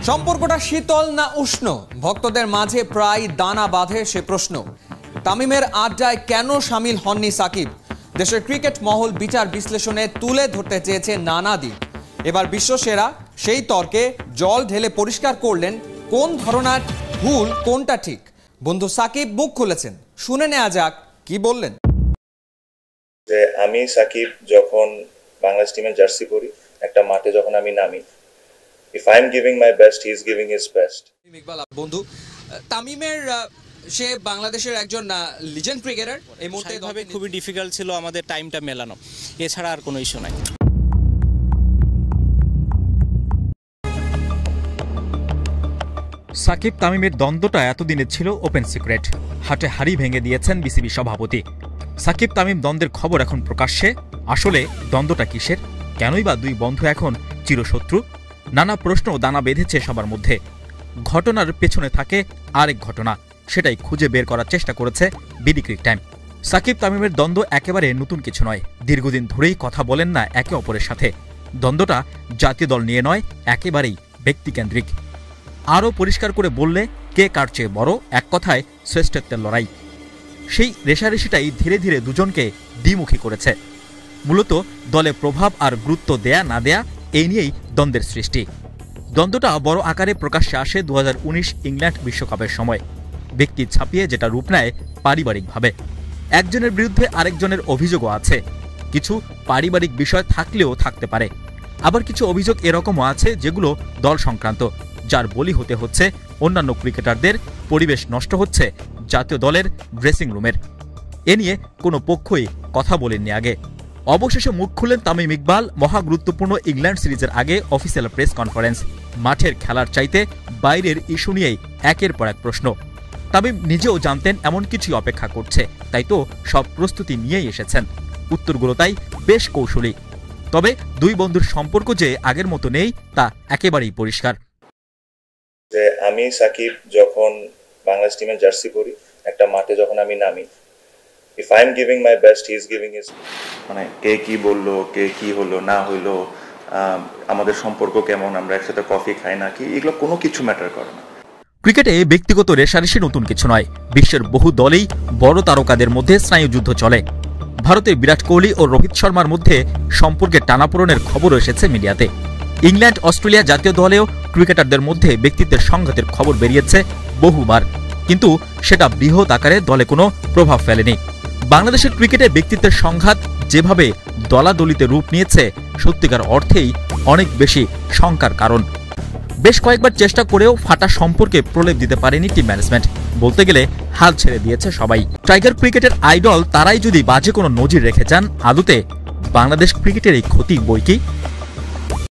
সম্পর্কটা শীতল না উষ্ণ, ভক্তদের মাঝে প্রায় দানা বাঁধে সে প্রশ্ন। তামিমের আড্ডায় কেন সামিল হননি সাকিব? দেশের ক্রিকেট মহল বিচার বিশ্লেষণে তুলে ধরতে চেয়েছে নানা দিক। এবার বিশ্বসেরা সেই তর্কে জল ঢেলে পরিষ্কার করলেন কোন ধরনের ভুল কোনটা ঠিক। বন্ধু সাকিব মুখ খুলেছেন, শুনে নেওয়া যাক কি বললেন। যে আমি সাকিব যখন বাংলাদেশ টিমের জার্সি পরি, একটা মাঠে যখন আমি নামি, if I am giving my best, he is giving his best. বন্ধু তামিমের সে বাংলাদেশের একজন লিজেন্ড ক্রিকেটার, এই মুহূর্তে ভাবে খুবই ডিফিকাল্ট ছিল আমাদের টাইমটা মেলানো, এছাড়া আর কোনো ইস্যু নাই। সাকিব তামিমের দ্বন্দ্বটা এতদিনে ছিল ওপেন সিক্রেট। হাটে হাড়ি ভেঙে দিয়েছেন বিসিবি সভাপতি। সাকিব তামিম দ্বন্দ্বের খবর এখন প্রকাশ্যে। আসলে দ্বন্দ্বটা কিসের? কেনই বা দুই বন্ধু এখন চিরশত্রু? নানা প্রশ্ন দানা বেঁধেছে সবার মধ্যে। ঘটনার পেছনে থাকে আরেক ঘটনা, সেটাই খুঁজে বের করার চেষ্টা করেছে বিডি ক্রিক টাইম। সাকিব তামিমের দ্বন্দ্ব একেবারে নতুন কিছু নয়, দীর্ঘদিন ধরেই কথা বলেন না একে অপরের সাথে। দ্বন্দ্বটা জাতীয় দল নিয়ে নয়, একেবারেই ব্যক্তিকেন্দ্রিক। আরও পরিষ্কার করে বললে কে কার চেয়ে বড়, এক কথায় শ্রেষ্ঠত্বের লড়াই। সেই রেষারেষিটাই ধীরে ধীরে দুজনকে দ্বিমুখী করেছে। মূলত দলে প্রভাব আর গুরুত্ব দেয়া না দেয়া এই নিয়েই দ্বন্দ্বের সৃষ্টি। দ্বন্দ্বটা বড় আকারে প্রকাশ্যে আসে 2019 ইংল্যান্ড বিশ্বকাপের সময়। ব্যক্তি ছাপিয়ে যেটা রূপ নেয় পারিবারিকভাবে। একজনের বিরুদ্ধে আরেকজনের অভিযোগও আছে। কিছু পারিবারিক বিষয় থাকলেও থাকতে পারে, আবার কিছু অভিযোগ এরকমও আছে যেগুলো দল সংক্রান্ত, যার বলি হতে হচ্ছে অন্যান্য ক্রিকেটারদের, পরিবেশ নষ্ট হচ্ছে জাতীয় দলের ড্রেসিং রুমের। এ নিয়ে কোনো পক্ষই কথা বলেননি আগে। অবশেষে মুখ খুললেন তামিম ইকবাল মহা গুরুত্বপূর্ণ ইংল্যান্ড সিরিজের আগে অফিসিয়াল প্রেস কনফারেন্স। মাঠের খেলার চাইতে বাইরের ইস্যু নিয়েই একের পর এক প্রশ্ন। তামিম নিজেও জানতেন এমন কিছুই অপেক্ষা করছে, তাই তো সব প্রস্তুতি নিয়েই এসেছেন। উত্তরগুলো তাই বেশ কৌশলী। তবে দুই বন্ধুর সম্পর্ক যে আগের মতো নেই তা একেবারেই পরিষ্কার। যে আমি সাকিব যখন বাংলাদেশ টিমের জার্সি পরি, একটা মাঠে যখন আমি নামি, if I am giving my best, he is giving his best. মানে কে কি বললো, কে কি হলো না হইলো, আমাদের সম্পর্ক কেমন, আমরা একসাথে কফি খাই না কি, এগুলো কোনো কিছু ম্যাটার করে না। ক্রিকেটে ব্যক্তিগত রেষারেষি নতুন কিছু নয়। বিশ্বের বহু দলেই বড় তারকাদের মধ্যে স্নায়ুযুদ্ধ চলে। ভারতের বিরাট কোহলি ও রোহিত শর্মার মধ্যে সম্পর্কের টানাপোড়েনের খবর এসেছে মিডিয়াতে। ইংল্যান্ড অস্ট্রেলিয়া জাতীয় দলেও ক্রিকেটারদের মধ্যে ব্যক্তিত্বের সংঘাতের খবর বেরিয়েছে বহুবার, কিন্তু সেটা বৃহৎ আকারে দলে কোনো প্রভাব ফেলেনি। বাংলাদেশের ক্রিকেটে ব্যক্তিত্বের সংঘাত যেভাবে দলাদলিতে রূপ নিয়েছে, সত্যিকার অর্থেই অনেক বেশি শঙ্কার কারণ। বেশ কয়েকবার চেষ্টা করেও ফাটা সম্পর্কে প্রলেপ দিতে পারেনি টিম ম্যানেজমেন্ট। বলতে গেলে হাল ছেড়ে দিয়েছে সবাই। টাইগার ক্রিকেটের আইডল তারাই যদি বাজে কোনো নজির রেখে যান, আদতে বাংলাদেশ ক্রিকেটের এই ক্ষতি বই কি?